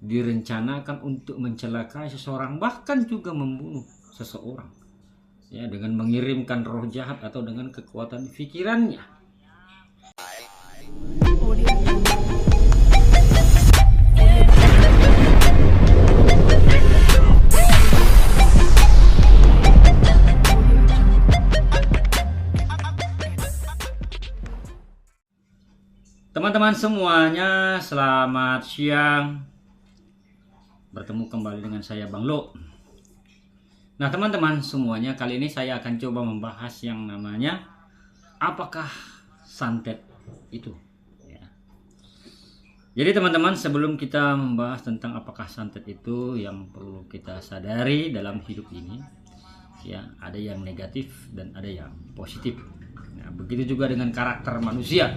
direncanakan untuk mencelakai seseorang, bahkan juga membunuh seseorang, ya, dengan mengirimkan roh jahat atau dengan kekuatan pikirannya. Teman-teman semuanya, selamat siang. Bertemu kembali dengan saya Bang Lo. Nah teman-teman semuanya, kali ini saya akan coba membahas yang namanya apakah santet itu, ya. Jadi teman-teman, sebelum kita membahas tentang apakah santet itu, yang perlu kita sadari dalam hidup ini, ya, ada yang negatif dan ada yang positif. Nah, begitu juga dengan karakter manusia.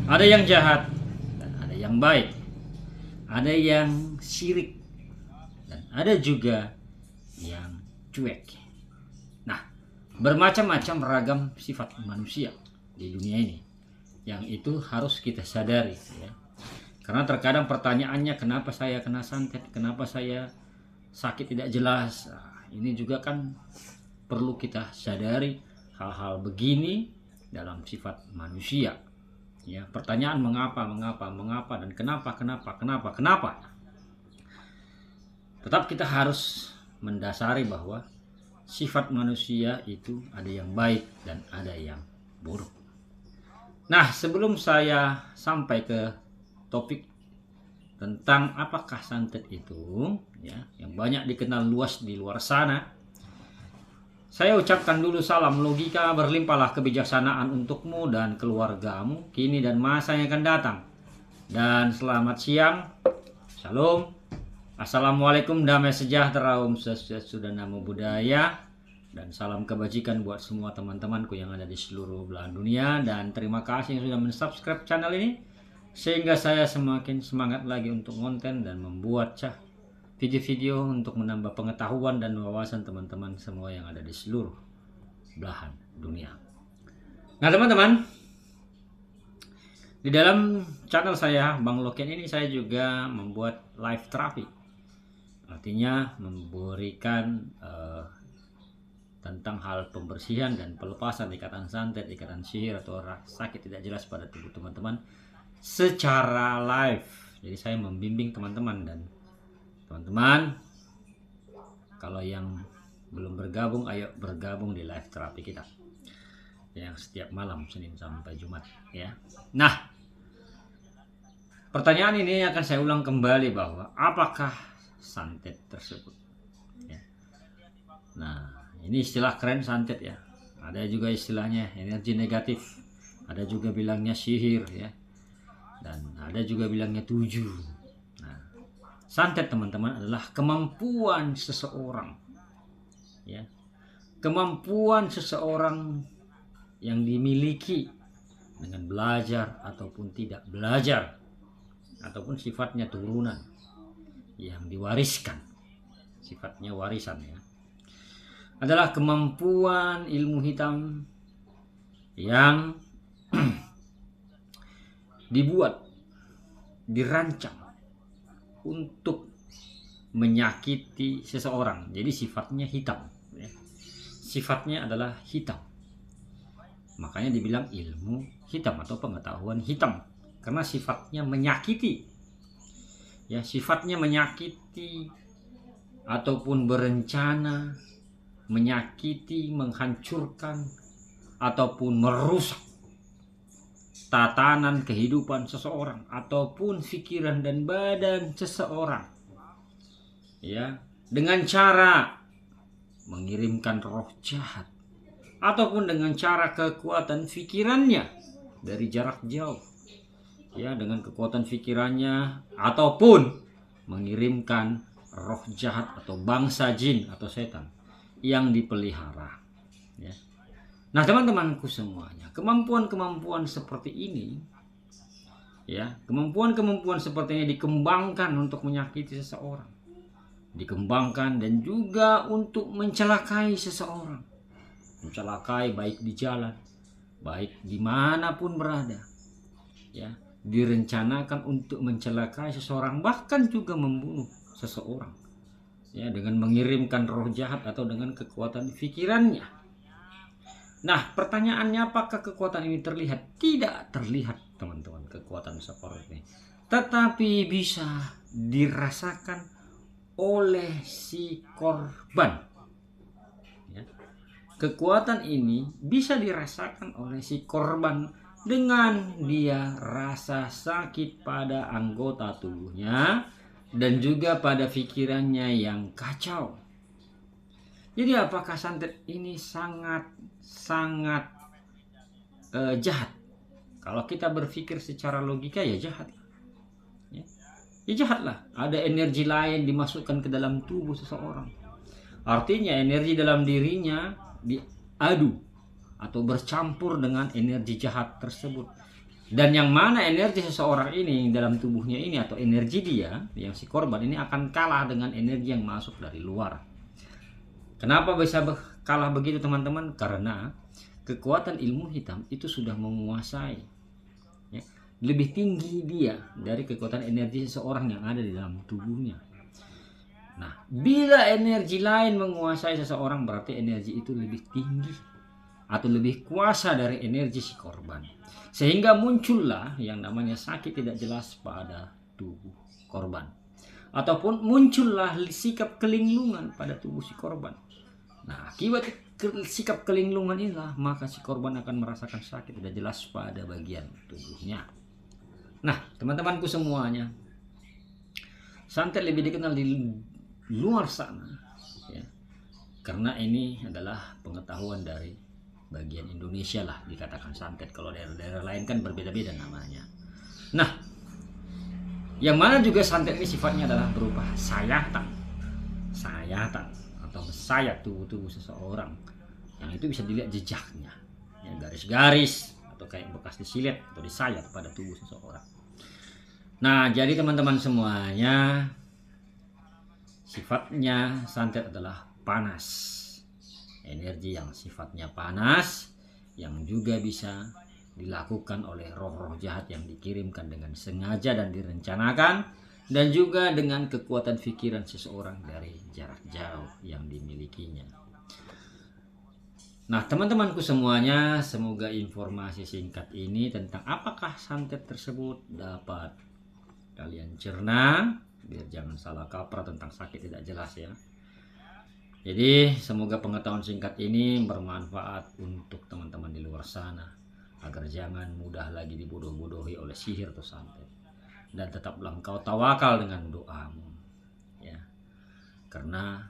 Ada yang jahat dan ada yang baik. Ada yang syirik dan ada juga yang cuek. Nah, bermacam-macam ragam sifat manusia di dunia ini, yang itu harus kita sadari, ya. Karena terkadang pertanyaannya, kenapa saya kena santet, kenapa saya sakit tidak jelas. Nah, ini juga kan perlu kita sadari hal-hal begini dalam sifat manusia. Ya, pertanyaan mengapa dan kenapa. Tetap kita harus mendasari bahwa sifat manusia itu ada yang baik dan ada yang buruk. Nah, sebelum saya sampai ke topik tentang apakah santet itu, ya, yang banyak dikenal luas di luar sana, saya ucapkan dulu salam logika, berlimpahlah kebijaksanaan untukmu dan keluargamu kini dan masa yang akan datang. Dan selamat siang, shalom, assalamualaikum, damai sejahtera, om swastiastu dan namo buddhaya, dan salam kebajikan buat semua teman-temanku yang ada di seluruh belahan dunia. Dan terima kasih yang sudah mensubscribe channel ini, sehingga saya semakin semangat lagi untuk konten dan membuat video-video untuk menambah pengetahuan dan wawasan teman-teman semua yang ada di seluruh belahan dunia. Nah teman-teman, di dalam channel saya Bang Loken ini saya juga membuat live terapi. Artinya memberikan tentang hal pembersihan dan pelepasan ikatan santet, ikatan sihir atau sakit tidak jelas pada tubuh teman-teman secara live. Jadi saya membimbing teman-teman, dan teman-teman, kalau yang belum bergabung, ayo bergabung di live terapi kita yang setiap malam Senin sampai Jumat, ya. Nah, pertanyaan ini akan saya ulang kembali, bahwa apakah santet tersebut, ya. Nah, ini istilah keren santet, ya. Ada juga istilahnya energi negatif, ada juga bilangnya sihir, ya, dan ada juga bilangnya tujuh. Santet teman-teman adalah kemampuan seseorang, ya, kemampuan seseorang yang dimiliki dengan belajar ataupun tidak belajar, ataupun sifatnya turunan yang diwariskan, sifatnya warisan, ya, adalah kemampuan ilmu hitam yang dibuat, dirancang untuk menyakiti seseorang. Jadi sifatnya hitam, ya. Sifatnya adalah hitam, makanya dibilang ilmu hitam atau pengetahuan hitam, karena sifatnya menyakiti, ya, sifatnya menyakiti ataupun berencana menyakiti, menghancurkan ataupun merusak tatanan kehidupan seseorang ataupun pikiran dan badan seseorang, ya, dengan cara mengirimkan roh jahat ataupun dengan cara kekuatan pikirannya dari jarak jauh, ya, dengan kekuatan pikirannya ataupun mengirimkan roh jahat atau bangsa jin atau setan yang dipelihara, ya. Nah teman-temanku semuanya, kemampuan-kemampuan seperti ini, ya, kemampuan-kemampuan seperti ini dikembangkan untuk menyakiti seseorang, dikembangkan dan juga untuk mencelakai seseorang, mencelakai baik di jalan, baik dimanapun berada, ya, direncanakan untuk mencelakai seseorang, bahkan juga membunuh seseorang, ya, dengan mengirimkan roh jahat atau dengan kekuatan pikirannya. Nah, pertanyaannya, apakah kekuatan ini terlihat? Tidak terlihat, teman-teman, kekuatan seperti ini, tetapi bisa dirasakan oleh si korban. Ya. Kekuatan ini bisa dirasakan oleh si korban dengan dia rasa sakit pada anggota tubuhnya dan juga pada pikirannya yang kacau. Jadi apakah santet ini sangat jahat? Kalau kita berpikir secara logika, ya jahat. Ya jahatlah. Ada energi lain dimasukkan ke dalam tubuh seseorang. Artinya energi dalam dirinya diadu atau bercampur dengan energi jahat tersebut. Dan yang mana energi seseorang ini dalam tubuhnya ini, atau energi dia yang si korban ini, akan kalah dengan energi yang masuk dari luar. Kenapa bisa kalah begitu, teman-teman? Karena kekuatan ilmu hitam itu sudah menguasai, ya, lebih tinggi dia dari kekuatan energi seseorang yang ada di dalam tubuhnya. Nah, bila energi lain menguasai seseorang, berarti energi itu lebih tinggi atau lebih kuasa dari energi si korban, sehingga muncullah yang namanya sakit tidak jelas pada tubuh korban, ataupun muncullah sikap kelinglungan pada tubuh si korban. Nah, akibat sikap kelinglungan inilah maka si korban akan merasakan sakit tidak jelas pada bagian tubuhnya. Nah, teman-temanku semuanya, santet lebih dikenal di luar sana, ya, karena ini adalah pengetahuan dari bagian Indonesia lah dikatakan santet. Kalau daerah-daerah lain kan berbeda-beda namanya. Nah, yang mana juga santet ini sifatnya adalah berupa sayatan atau mensayat tubuh seseorang, yang itu bisa dilihat jejaknya, ya, garis-garis atau kayak bekas disilet atau disayat pada tubuh seseorang. Nah, jadi teman-teman semuanya, sifatnya santet adalah panas. Energi yang sifatnya panas, yang juga bisa dilakukan oleh roh-roh jahat yang dikirimkan dengan sengaja dan direncanakan, dan juga dengan kekuatan pikiran seseorang dari jarak jauh yang dimilikinya. Nah, teman-temanku semuanya, semoga informasi singkat ini tentang apakah santet tersebut dapat kalian cerna, biar jangan salah kaprah tentang sakit tidak jelas, ya. Jadi semoga pengetahuan singkat ini bermanfaat untuk teman-teman di luar sana, agar jangan mudah lagi dibodoh-bodohi oleh sihir atau santet, dan tetaplah engkau tawakal dengan doamu, ya, karena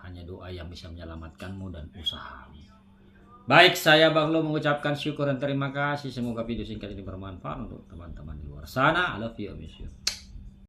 hanya doa yang bisa menyelamatkanmu dan usahamu. Baik, saya Bang Lo mengucapkan syukur dan terima kasih. Semoga video singkat ini bermanfaat untuk teman-teman di luar sana. I love you, I miss you.